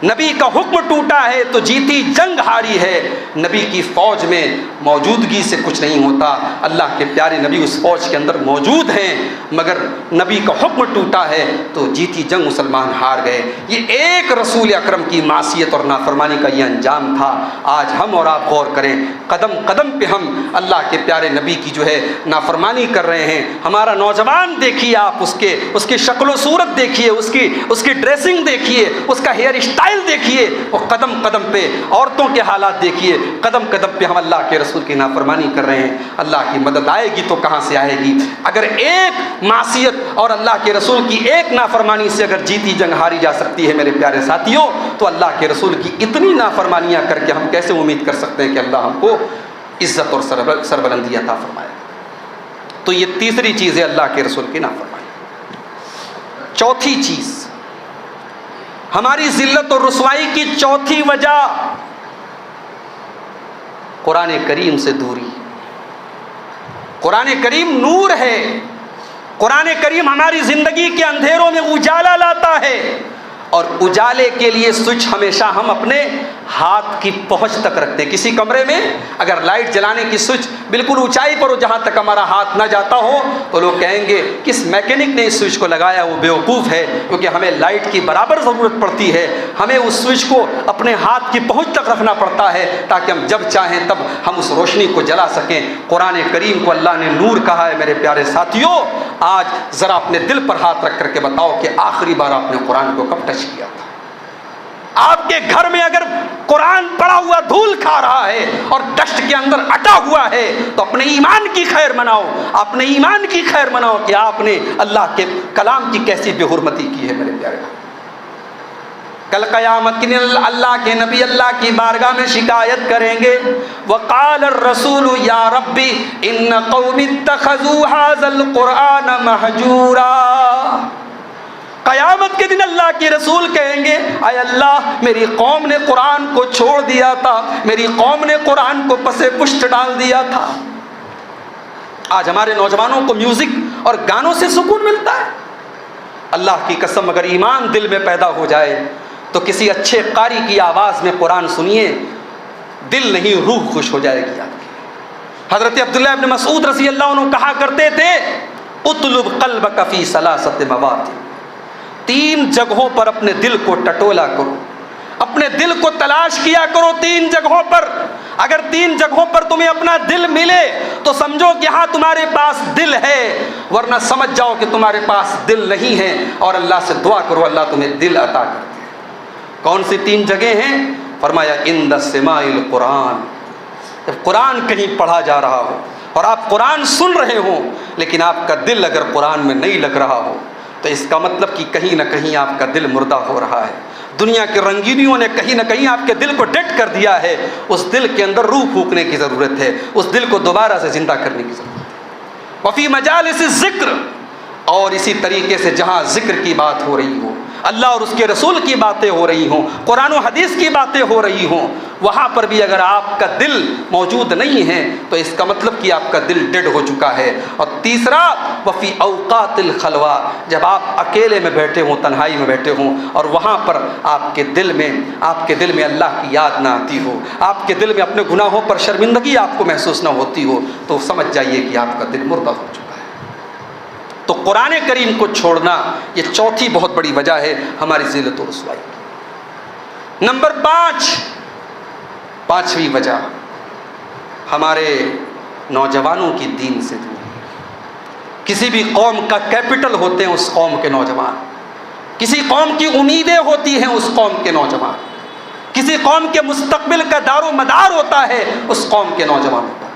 نبی کا حکم ٹوٹا ہے تو جیتی جنگ ہاری ہے. نبی کی فوج میں موجودگی سے کچھ نہیں ہوتا. اللہ کے پیارے نبی اس فوج کے اندر موجود ہیں، مگر نبی کا حکم ٹوٹا ہے تو جیتی جنگ مسلمان ہار گئے. یہ ایک رسول اکرم کی معصیت اور نافرمانی کا یہ انجام تھا. آج ہم اور آپ غور کریں، قدم قدم پہ ہم اللہ کے پیارے نبی کی جو ہے نافرمانی کر رہے ہیں. ہمارا نوجوان دیکھیے آپ، اس کی شکل و صورت دیکھیے، اس کی ڈریسنگ دیکھیے، اس کا ہیئر اسٹائل دیکھیے، اور قدم قدم پہ عورتوں کے حالات دیکھیے، قدم قدم پہ ہم اللہ کے رسول کی نافرمانی کر رہے ہیں. اللہ کی مدد آئے گی تو کہاں سے آئے گی؟ اگر ایک معصیت اور اللہ کے رسول کی ایک نافرمانی سے اگر جیتی جنگ ہاری جا سکتی ہے میرے پیارے ساتھیوں، تو اللہ کے رسول کی اتنی نافرمانیاں کر کے ہم کیسے امید کر سکتے ہیں کہ اللہ ہم کو عزت اور سربلندی عطا فرمائے؟ تو یہ تیسری چیز ہے اللہ کے رسول کی نافرمانی. چوتھی چیز، ہماری ذلت اور رسوائی کی چوتھی وجہ قرآن کریم سے دوری. قرآن کریم نور ہے، قرآن کریم ہماری زندگی کے اندھیروں میں اجالا لاتا ہے، اور اجالے کے لیے سوئچ ہمیشہ ہم اپنے ہاتھ کی پہنچ تک رکھتے ہیں. کسی کمرے میں اگر لائٹ جلانے کی سوئچ بالکل اونچائی پر ہو جہاں تک ہمارا ہاتھ نہ جاتا ہو تو لوگ کہیں گے کس میکینک نے اس سوئچ کو لگایا، وہ بیوقوف ہے، کیونکہ ہمیں لائٹ کی برابر ضرورت پڑتی ہے. ہمیں اس سوئچ کو اپنے ہاتھ کی پہنچ تک رکھنا پڑتا ہے تاکہ ہم جب چاہیں تب ہم اس روشنی کو جلا سکیں. قرآن کریم کو اللہ نے نور کہا ہے. میرے پیارے ساتھیوں، آج ذرا اپنے دل پر ہاتھ رکھ کر کے بتاؤ کہ آخری بار آپ نے قرآن کو کب ٹچ کیا تھا؟ آپ کے گھر میں اگر قرآن پڑا ہوا دھول کھا رہا ہے اور ڈسٹ کے اندر اٹا ہوا ہے تو اپنے ایمان کی خیر مناؤ، اپنے ایمان کی خیر مناؤ کہ آپ نے اللہ کے کلام کی کیسی بے حرمتی کی ہے میرے پیارے بھائی۔ کل قیامت کے دن اللہ کے نبی اللہ کی بارگاہ میں شکایت کریں گے، وقال الرسول یا ربی ان قوم اتخذوا هذا القرآن مہجورا۔ قیامت کے دن اللہ کے رسول کہیں گے، اے اللہ میری قوم نے قرآن کو چھوڑ دیا تھا، میری قوم نے قرآن کو پسے پشت ڈال دیا تھا۔ آج ہمارے نوجوانوں کو میوزک اور گانوں سے سکون ملتا ہے۔ اللہ کی قسم اگر ایمان دل میں پیدا ہو جائے تو کسی اچھے قاری کی آواز میں قرآن سنیے، دل نہیں روح خوش ہو جائے گی آپ کی۔ حضرت عبداللہ ابن مسعود رضی اللہ عنہ کہا کرتے تھے، اطلب قلبک فی ثلاثۃ مواطن، 3 جگہوں پر اپنے دل کو ٹٹولا کرو، اپنے دل کو تلاش کیا کرو 3 جگہوں پر۔ اگر 3 جگہوں پر تمہیں اپنا دل ملے تو سمجھو کہ ہاں تمہارے پاس دل ہے، ورنہ سمجھ جاؤ کہ تمہارے پاس دل نہیں ہے، اور اللہ سے دعا کرو اللہ تمہیں دل عطا کرے۔ کون سی 3 جگہیں ہیں؟ فرمایا عند سماع القرآن، جب قرآن کہیں پڑھا جا رہا ہو اور آپ قرآن سن رہے ہوں لیکن آپ کا دل اگر قرآن میں نہیں لگ رہا ہو تو اس کا مطلب کہ کہیں نہ کہیں آپ کا دل مردہ ہو رہا ہے۔ دنیا کی رنگینیوں نے کہیں نہ کہیں آپ کے دل کو ڈٹ کر دیا ہے۔ اس دل کے اندر روح پھونکنے کی ضرورت ہے، اس دل کو دوبارہ سے زندہ کرنے کی ضرورت ہے۔ وفی مجالس الذکر، اور اسی طریقے سے جہاں ذکر کی بات ہو رہی ہو، اللہ اور اس کے رسول کی باتیں ہو رہی ہوں، قرآن و حدیث کی باتیں ہو رہی ہوں، وہاں پر بھی اگر آپ کا دل موجود نہیں ہے تو اس کا مطلب کہ آپ کا دل ڈیڈ ہو چکا ہے۔ اور تیسرا وفی اوقات الخلوہ، جب آپ اکیلے میں بیٹھے ہوں، تنہائی میں بیٹھے ہوں اور وہاں پر آپ کے دل میں اللہ کی یاد نہ آتی ہو، آپ کے دل میں اپنے گناہوں پر شرمندگی آپ کو محسوس نہ ہوتی ہو، تو سمجھ جائیے کہ آپ کا دل مردہ ہو چکا ہے۔ تو قرآن کریم کو چھوڑنا یہ چوتھی بہت بڑی وجہ ہے ہماری ذلت و رسوائی کی۔ نمبر 5، 5ویں وجہ ہمارے نوجوانوں کی دین سے دوری۔ کسی بھی قوم کا کیپٹل ہوتے ہیں اس قوم کے نوجوان، کسی قوم کی امیدیں ہوتی ہیں اس قوم کے نوجوان، کسی قوم کے مستقبل کا دار و مدار ہوتا ہے اس قوم کے نوجوانوں کا۔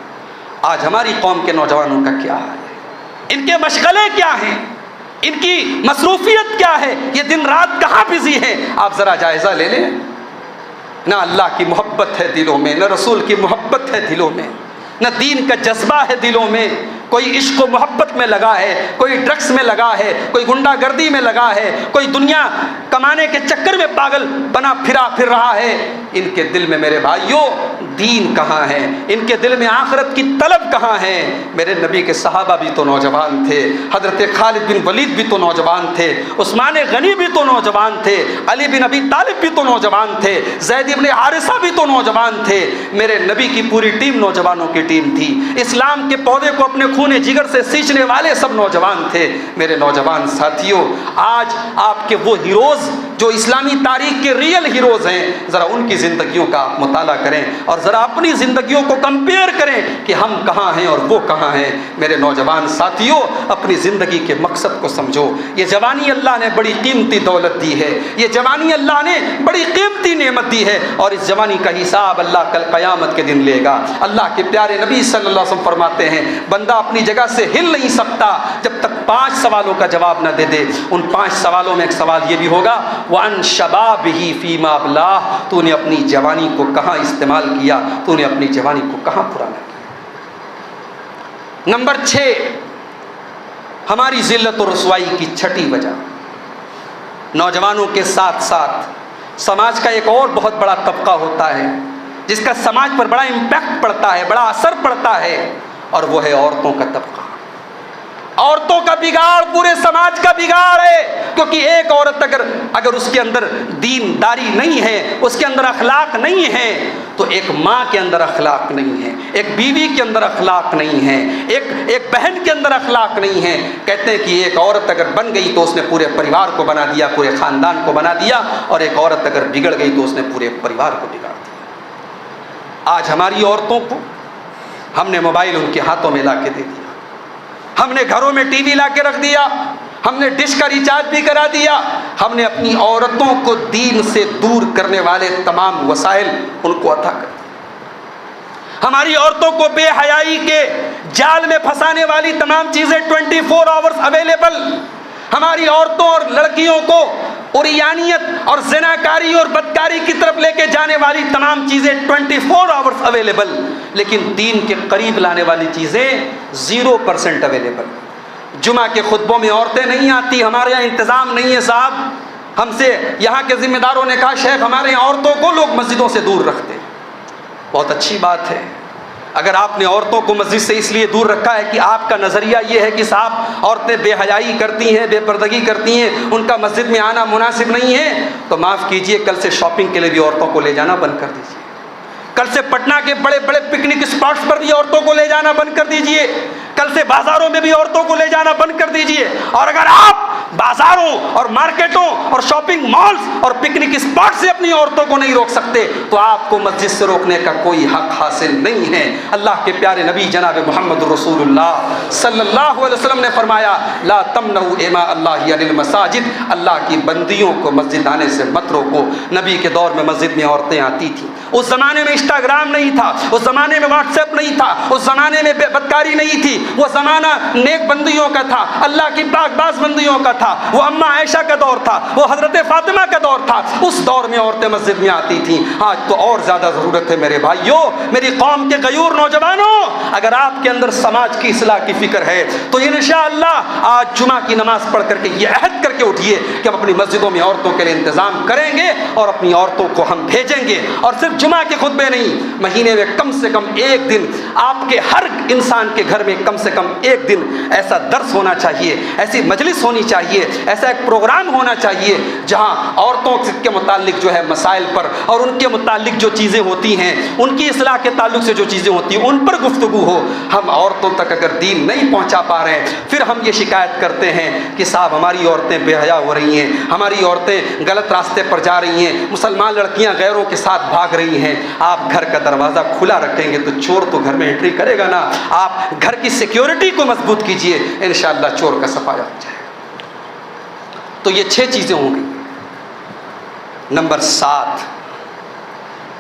آج ہماری قوم کے نوجوانوں کا کیا حال ہے؟ ان کے مشغلے کیا ہیں؟ ان کی مصروفیت کیا ہے؟ یہ دن رات کہاں بزی ہیں؟ آپ ذرا جائزہ لے لیں۔ نہ اللہ کی محبت ہے دلوں میں، نہ رسول کی محبت ہے دلوں میں، نہ دین کا جذبہ ہے دلوں میں۔ کوئی عشق و محبت میں لگا ہے، کوئی ڈرگس میں لگا ہے، کوئی غنڈہ گردی میں لگا ہے، کوئی دنیا کمانے کے چکر میں پاگل بنا پھر رہا ہے۔ ان کے دل میں میرے بھائیوں دین کہاں ہے؟ ان کے دل میں آخرت کی طلب کہاں ہے؟ میرے نبی کے صحابہ بھی تو نوجوان تھے، حضرت خالد بن ولید بھی تو نوجوان تھے، عثمان غنی بھی تو نوجوان تھے، علی بن ابی طالب بھی تو نوجوان تھے، زید بن حارثہ بھی تو نوجوان تھے۔ میرے نبی کی پوری ٹیم نوجوانوں کی ٹیم تھی۔ اسلام کے پودے کو اپنے خون جگر سے سینچنے والے سب نوجوان تھے۔ میرے نوجوان ساتھیوں، آج آپ کے وہ ہیروز جو اسلامی تاریخ کے ریئل ہیروز ہیں، ذرا ان کی زندگیوں کا آپ مطالعہ کریں اور ذرا اپنی زندگیوں کو کمپیئر کریں کہ ہم کہاں ہیں اور وہ کہاں ہیں۔ میرے نوجوان ساتھیوں، اپنی زندگی کے مقصد کو سمجھو۔ یہ جوانی اللہ نے بڑی قیمتی دولت دی ہے، یہ جوانی اللہ نے بڑی قیمتی نعمت دی ہے، اور اس جوانی کا حساب اللہ کل قیامت کے دن لے گا۔ اللہ کے پیارے نبی صلی اللہ علیہ وسلم فرماتے ہیں، بندہ اپنی جگہ سے ہل نہیں سکتا جب تک 5 سوالوں کا جواب نہ دے دے۔ ان 5 سوالوں میں ایک سوال یہ بھی ہوگا، وَأَنْ شَبَابِهِ فِي مَا أَبْلَاهُ، تو نے اپنی جوانی کو کہاں استعمال کیا، تو نے اپنی جوانی کو کہاں پرانا کیا۔ نمبر 6، ہماری ذلت و رسوائی کی 6ٹھی وجہ، نوجوانوں کے ساتھ ساتھ سماج کا ایک اور بہت بڑا طبقہ ہوتا ہے جس کا سماج پر بڑا امپیکٹ پڑتا ہے، بڑا اثر پڑتا ہے، اور وہ ہے عورتوں کا طبقہ۔ عورتوں کا بگاڑ پورے سماج کا بگاڑ ہے، کیونکہ ایک عورت اگر اس کے اندر دین داری نہیں ہے، اس کے اندر اخلاق نہیں ہے، تو ایک ماں کے اندر اخلاق نہیں ہے، ایک بیوی کے اندر اخلاق نہیں ہے، ایک بہن کے اندر اخلاق نہیں ہے۔ کہتے ہیں کہ ایک عورت اگر بن گئی تو اس نے پورے پریوار کو بنا دیا، پورے خاندان کو بنا دیا، اور ایک عورت اگر بگڑ گئی تو اس نے پورے پریوار کو بگاڑ دیا۔ آج ہماری عورتوں کو ہم نے موبائل ان کے ہاتھوں میں لا کے دے دیا، ہم نے گھروں میں ٹی وی لا کے رکھ دیا، ہم نے ڈش کا ریچارج بھی کرا دیا، ہم نے اپنی عورتوں کو دین سے دور کرنے والے تمام وسائل ان کو عطا کر دیا۔ ہماری عورتوں کو بے حیائی کے جال میں پھنسانے والی تمام چیزیں 24 آورز اویلیبل، ہماری عورتوں اور لڑکیوں کو عریانیت اور زناکاری اور بدکاری کی طرف لے کے جانے والی تمام چیزیں 24 آورز اویلیبل، لیکن دین کے قریب لانے والی چیزیں 0% اویلیبل۔ جمعہ کے خطبوں میں عورتیں نہیں آتی، ہمارے یہاں انتظام نہیں ہے صاحب۔ ہم سے یہاں کے ذمہ داروں نے کہا شیخ ہمارے یہاں عورتوں کو لوگ مسجدوں سے دور رکھتے ہیں۔ بہت اچھی بات ہے، اگر آپ نے عورتوں کو مسجد سے اس لیے دور رکھا ہے کہ آپ کا نظریہ یہ ہے کہ صاحب عورتیں بے حیائی کرتی ہیں، بے پردگی کرتی ہیں، ان کا مسجد میں آنا مناسب نہیں ہے، تو معاف کیجئے کل سے شاپنگ کے لیے بھی عورتوں کو لے جانا بند کر دیجئے۔ کل سے پٹنہ کے بڑے بڑے پکنک اسپاٹس پر بھی عورتوں کو لے جانا بند کر دیجئے، کل سے بازاروں میں بھی عورتوں کو لے جانا بند کر دیجئے۔ اور اگر آپ بازاروں اور مارکیٹوں اور شاپنگ مالز اور پکنک اسپاٹ سے اپنی عورتوں کو نہیں روک سکتے تو آپ کو مسجد سے روکنے کا کوئی حق حاصل نہیں ہے۔ اللہ کے پیارے نبی جناب محمد رسول اللہ صلی اللہ علیہ وسلم نے فرمایا لا تمنعوا اماء اللہ عن المساجد، اللہ کی بندیوں کو مسجد آنے سے مت روکو۔ نبی کے دور میں مسجد میں عورتیں آتی تھیں، اس زمانے میں انسٹاگرام نہیں تھا، اس زمانے میں واٹس ایپ نہیں تھا، اس زمانے میں بدکاری نہیں تھی، وہ زمانہ نیک بندیوں کا تھا، اللہ کی پاک باز بندیوں کا تھا، وہ اماں عائشہ کا دور تھا، وہ حضرت فاطمہ کا دور تھا، اس دور میں عورتیں مسجد میں آتی تھیں۔ آج تو اور زیادہ ضرورت ہے میرے بھائیوں، میری قوم کے غیور نوجوانوں، اگر آپ کے اندر سماج کی اصلاح کی فکر ہے تو انشاءاللہ آج جمعہ کی نماز پڑھ کر کے یہ عہد کر کے اٹھیے کہ ہم اپنی مسجدوں میں عورتوں کے لیے انتظام کریں گے اور اپنی عورتوں کو ہم بھیجیں گے۔ اور صرف جمعہ کے خطبے نہیں، مہینے میں کم سے کم ایک دن آپ کے ہر انسان کے گھر میں کم سے کم ایک دن ایسا درس ہونا چاہیے، ایسی مجلس ہونی چاہیے، ایسا ایک پروگرام ہونا چاہیے جہاں عورتوں کے متعلق جو ہے مسائل پر اور ان کے متعلق جو چیزیں ہوتی ہیں، ان کی اصلاح کے تعلق سے جو چیزیں ہوتی ہیں ان پر گفتگو ہو۔ ہم عورتوں تک اگر دین نہیں پہنچا پا رہے ہیں پھر ہم یہ شکایت کرتے ہیں کہ صاحب ہماری عورتیں بے حیا ہو رہی ہیں، ہماری عورتیں غلط راستے پر جا رہی ہیں، مسلمان لڑکیاں غیروں کے ساتھ بھاگ رہی ہیں۔ آپ گھر کا دروازہ کھلا رکھیں گے تو چور تو گھر میں انٹری کرے گا نا۔ آپ گھر کی سیکیورٹی کو مضبوط کیجئے، انشاءاللہ چور کا صفایا ہو جائے گا۔ تو یہ 6 چیزیں ہوں گی۔ نمبر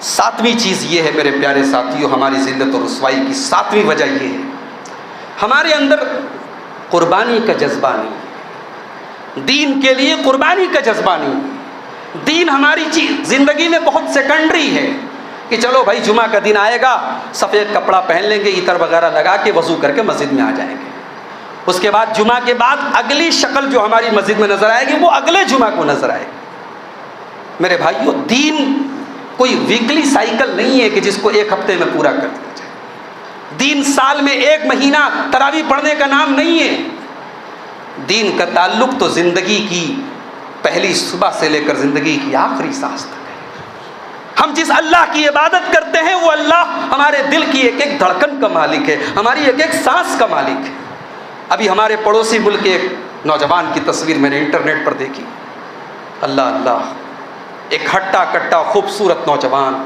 7ویں چیز یہ ہے میرے پیارے ساتھیوں، ہماری ذلت اور رسوائی کی 7ویں وجہ یہ ہے ہمارے اندر قربانی کا جذبہ نہیں، دین کے لیے قربانی کا جذبہ نہیں۔ دین ہماری زندگی میں بہت سیکنڈری ہے کہ چلو بھائی جمعہ کا دن آئے گا، سفید کپڑا پہن لیں گے، عطر وغیرہ لگا کے وضو کر کے مسجد میں آ جائیں گے۔ اس کے بعد جمعہ کے بعد اگلی شکل جو ہماری مسجد میں نظر آئے گی وہ اگلے جمعہ کو نظر آئے گی۔ میرے بھائیو، دین کوئی ویکلی سائیکل نہیں ہے کہ جس کو ایک ہفتے میں پورا کر دیا جائے۔ دین سال میں ایک مہینہ تراویح پڑھنے کا نام نہیں ہے۔ دین کا تعلق تو زندگی کی پہلی صبح سے لے کر زندگی کی آخری سانس تک ہے۔ ہم جس اللہ کی عبادت کرتے ہیں وہ اللہ ہمارے دل کی ایک ایک دھڑکن کا مالک ہے، ہماری ایک ایک سانس کا مالک ہے۔ ابھی ہمارے پڑوسی ملک کے ایک نوجوان کی تصویر میں نے انٹرنیٹ پر دیکھی، اللہ اللہ، ایک ہٹا کٹا خوبصورت نوجوان،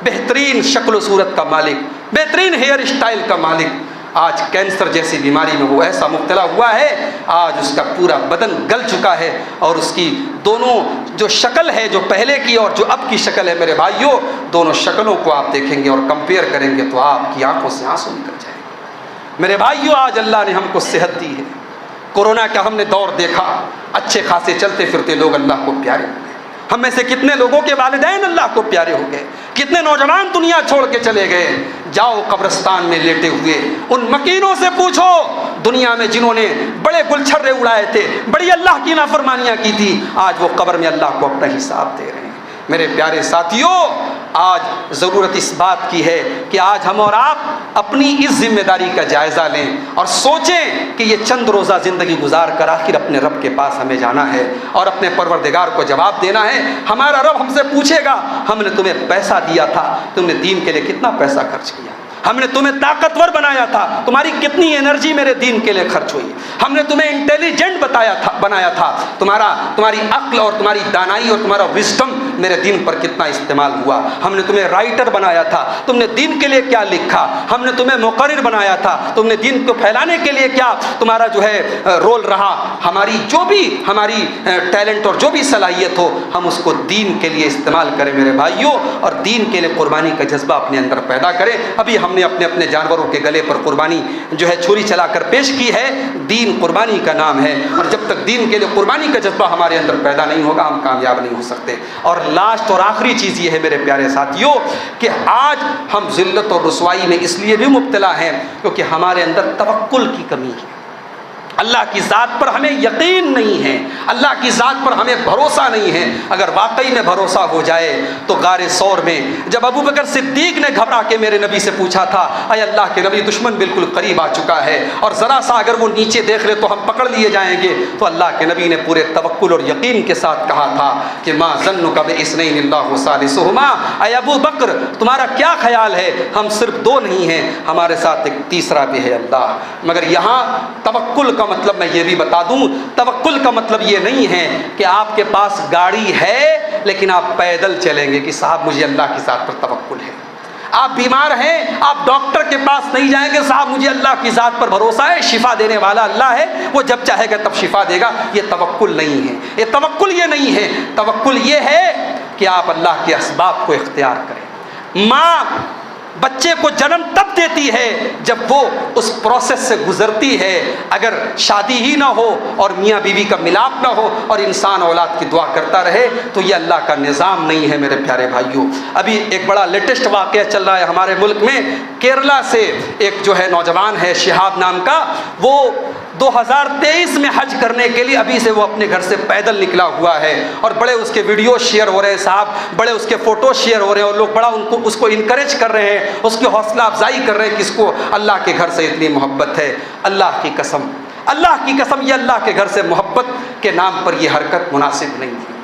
بہترین شکل و صورت کا مالک، بہترین ہیئر اسٹائل کا مالک، آج کینسر جیسی بیماری میں وہ ایسا مبتلا ہوا ہے، آج اس کا پورا بدن گل چکا ہے، اور اس کی دونوں جو شکل ہے، جو پہلے کی اور جو اب کی شکل ہے، میرے بھائیوں، دونوں شکلوں کو آپ دیکھیں گے اور کمپیئر کریں گے تو آپ کی آنکھوں سے آنسو نکل جائیں گے۔ میرے بھائیوں، آج اللہ نے ہم کو صحت دی ہے، کورونا کا ہم نے دور دیکھا، اچھے خاصے چلتے پھرتے لوگ اللہ کو پیارے ہو گئے۔ ہم میں سے کتنے لوگوں کے والدین اللہ کو پیارے ہو گئے، کتنے نوجوان دنیا چھوڑ کے چلے گئے۔ جاؤ قبرستان میں لیٹے ہوئے ان مکینوں سے پوچھو دنیا میں جنہوں نے بڑے گلچھرے اڑائے تھے، بڑی اللہ کی نافرمانیاں کی تھی، آج وہ قبر میں اللہ کو اپنا حساب دے رہے ہیں۔ میرے پیارے ساتھیوں، آج ضرورت اس بات کی ہے کہ آج ہم اور آپ اپنی اس ذمہ داری کا جائزہ لیں اور سوچیں کہ یہ چند روزہ زندگی گزار کر آخر اپنے رب کے پاس ہمیں جانا ہے اور اپنے پروردگار کو جواب دینا ہے۔ ہمارا رب ہم سے پوچھے گا، ہم نے تمہیں پیسہ دیا تھا، تم نے دین کے لیے کتنا پیسہ خرچ کیا؟ ہم نے تمہیں طاقتور بنایا تھا، تمہاری کتنی انرجی میرے دین کے لیے خرچ ہوئی؟ ہم نے تمہیں انٹیلیجنٹ بنایا تھا، تمہاری عقل اور تمہاری دانائی اور تمہارا وزڈم میرے دین پر کتنا استعمال ہوا، ہم نے تمہیں رائٹر بنایا تھا، تم نے دین کے لیے کیا لکھا، ہم نے تمہیں مقرر بنایا تھا، تم نے دین کو پھیلانے کے لیے کیا تمہارا جو ہے رول رہا۔ ہماری جو بھی ہماری ٹیلنٹ اور جو بھی صلاحیت ہو، ہم اس کو دین کے لیے استعمال کریں میرے بھائیوں، اور دین کے لیے قربانی کا جذبہ اپنے اندر پیدا کریں۔ ابھی ہم نے اپنے جانوروں کے گلے پر قربانی جو ہے چھری چلا کر پیش کی ہے، دین قربانی کا نام ہے، اور جب تک دین کے لیے قربانی کا جذبہ ہمارے اندر پیدا نہیں ہوگا ہم کامیاب نہیں ہو سکتے۔ اور لاسٹ اور آخری چیز یہ ہے میرے پیارے ساتھیوں کہ آج ہم ذلت اور رسوائی میں اس لیے بھی مبتلا ہیں کیونکہ ہمارے اندر توکل کی کمی ہے، اللہ کی ذات پر ہمیں یقین نہیں ہے، اللہ کی ذات پر ہمیں بھروسہ نہیں ہے۔ اگر واقعی میں بھروسہ ہو جائے تو غار ثور میں جب ابو بکر صدیق نے گھبرا کے میرے نبی سے پوچھا تھا، اے اللہ کے نبی دشمن بالکل قریب آ چکا ہے اور ذرا سا اگر وہ نیچے دیکھ لے تو ہم پکڑ لیے جائیں گے، تو اللہ کے نبی نے پورے توکل اور یقین کے ساتھ کہا تھا کہ ما ظنک باثنین اللہ ثالثہما، اے ابو بکر تمہارا کیا خیال ہے، ہم صرف دو نہیں ہیں، ہمارے ساتھ ایک تیسرا بھی ہے اللہ۔ مگر یہاں توکل کا مطلب میں یہ بھی بتا دوں، توکل کا مطلب یہ نہیں ہے کہ آپ کے پاس گاڑی ہے لیکن آپ پیدل چلیں گے کہ صاحب مجھے اللہ کی ذات پر توکل ہے۔ آپ بیمار ہیں، آپ ڈاکٹر کے پاس نہیں جائیں گے، صاحب مجھے اللہ کی ذات پر بھروسہ ہے، شفا دینے والا اللہ ہے، وہ جب چاہے گا تب شفا دے گا۔ یہ توکل نہیں ہے، یہ توکل یہ نہیں ہے۔ توکل یہ ہے کہ آپ اللہ کے اسباب کو اختیار کریں۔ ماں بچے کو جنم تب دیتی ہے جب وہ اس پروسیس سے گزرتی ہے۔ اگر شادی ہی نہ ہو اور میاں بیوی کا ملاپ نہ ہو اور انسان اولاد کی دعا کرتا رہے تو یہ اللہ کا نظام نہیں ہے میرے پیارے بھائیوں۔ ابھی ایک بڑا لیٹسٹ واقعہ چل رہا ہے ہمارے ملک میں، کیرلا سے ایک جو ہے نوجوان ہے شہاب نام کا، وہ 2023 میں حج کرنے کے لیے ابھی سے وہ اپنے گھر سے پیدل نکلا ہوا ہے، اور بڑے اس کے ویڈیو شیئر ہو رہے ہیں صاحب، بڑے اس کے فوٹو شیئر ہو رہے ہیں، اور لوگ بڑا اس کو انکریج کر رہے ہیں، اس کی حوصلہ افزائی کر رہے ہیں کہ اس کو اللہ کے گھر سے اتنی محبت ہے۔ اللہ کی قسم، اللہ کی قسم، یہ اللہ کے گھر سے محبت کے نام پر یہ حرکت مناسب نہیں ہے۔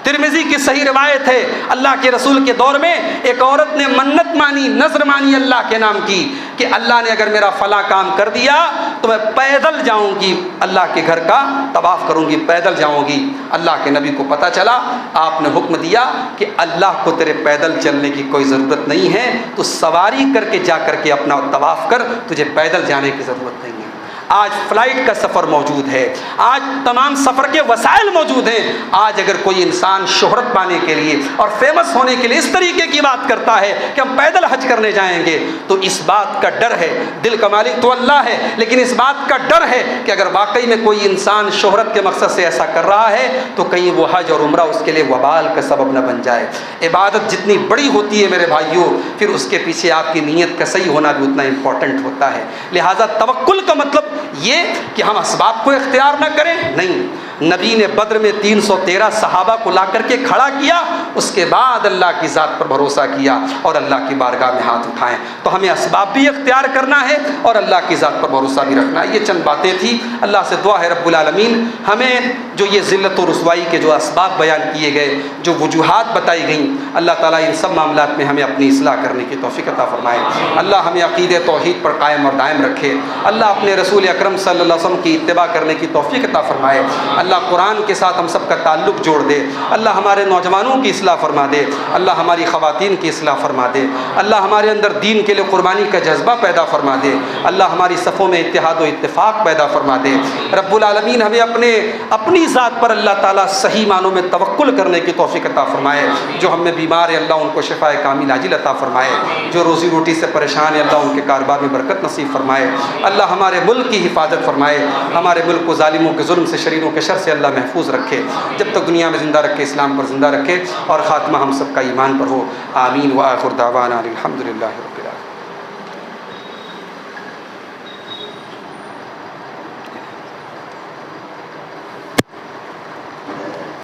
ترمذی کی صحیح روایت ہے، اللہ کے رسول کے دور میں ایک عورت نے منت مانی، نذر مانی اللہ کے نام کی کہ اللہ نے اگر میرا فلاں کام کر دیا تو میں پیدل جاؤں گی، اللہ کے گھر کا طواف کروں گی، پیدل جاؤں گی۔ اللہ کے نبی کو پتہ چلا، آپ نے حکم دیا کہ اللہ کو تیرے پیدل چلنے کی کوئی ضرورت نہیں ہے، تو سواری کر کے جا کر کے اپنا طواف کر، تجھے پیدل جانے کی ضرورت نہیں ہے۔ آج فلائٹ کا سفر موجود ہے، آج تمام سفر کے وسائل موجود ہیں۔ آج اگر کوئی انسان شہرت پانے کے لیے اور فیمس ہونے کے لیے اس طریقے کی بات کرتا ہے کہ ہم پیدل حج کرنے جائیں گے، تو اس بات کا ڈر ہے، دل کا مالک تو اللہ ہے، لیکن اس بات کا ڈر ہے کہ اگر واقعی میں کوئی انسان شہرت کے مقصد سے ایسا کر رہا ہے تو کہیں وہ حج اور عمرہ اس کے لیے وبال کا سبب نہ بن جائے۔ عبادت جتنی بڑی ہوتی ہے میرے بھائیوں، پھر اس کے پیچھے آپ کی نیت کا صحیح ہونا بھی اتنا امپورٹنٹ ہوتا ہے۔ لہٰذا توکل کا مطلب یہ کہ ہم اسباب کو اختیار نہ کریں، نہیں۔ نبی نے بدر میں 313 صحابہ کو لا کر کے کھڑا کیا، اس کے بعد اللہ کی ذات پر بھروسہ کیا اور اللہ کی بارگاہ میں ہاتھ اٹھائیں۔ تو ہمیں اسباب بھی اختیار کرنا ہے اور اللہ کی ذات پر بھروسہ بھی رکھنا ہے۔ یہ چند باتیں تھیں، اللہ سے دعا ہے رب العالمین ہمیں جو یہ ذلت و رسوائی کے جو اسباب بیان کیے گئے، جو وجوہات بتائی گئیں، اللہ تعالیٰ ان سب معاملات میں ہمیں اپنی اصلاح کرنے کی توفیق عطا فرمائے۔ اللہ ہمیں عقیدہ توحید پر قائم اور دائم رکھے، اللہ اپنے رسول اکرم صلی اللہ علیہ وسلم کی اتباع کرنے کی توفیق عطا فرمائے، اللہ قرآن کے ساتھ ہم سب کا تعلق جوڑ دے، اللہ ہمارے نوجوانوں کی اصلاح فرما دے، اللہ ہماری خواتین کی اصلاح فرما دے، اللہ ہمارے اندر دین کے لیے قربانی کا جذبہ پیدا فرما دے، اللہ ہماری صفوں میں اتحاد و اتفاق پیدا فرما دے۔ رب العالمین ہمیں اپنی ذات پر اللہ تعالیٰ صحیح معنوں میں توکل کرنے کی توفیق عطا فرمائے۔ جو ہم میں بیمار ہیں اللہ ان کو شفاء کامل عاجل عطا فرمائے، جو روزی روٹی سے پریشان ہیں اللہ ان کے کاروبار میں برکت نصیب فرمائے، اللہ ہمارے ملک کی حفاظت فرمائے، ہمارے ملک کو ظالموں کے ظلم سے، شریروں کے شر سے اللہ محفوظ رکھے، جب تک دنیا میں زندہ رکھے اسلام پر زندہ رکھے، اور خاتمہ ہم سب کا ایمان پر ہو۔ آمین۔ وآخر دعوانا الحمدللہ رب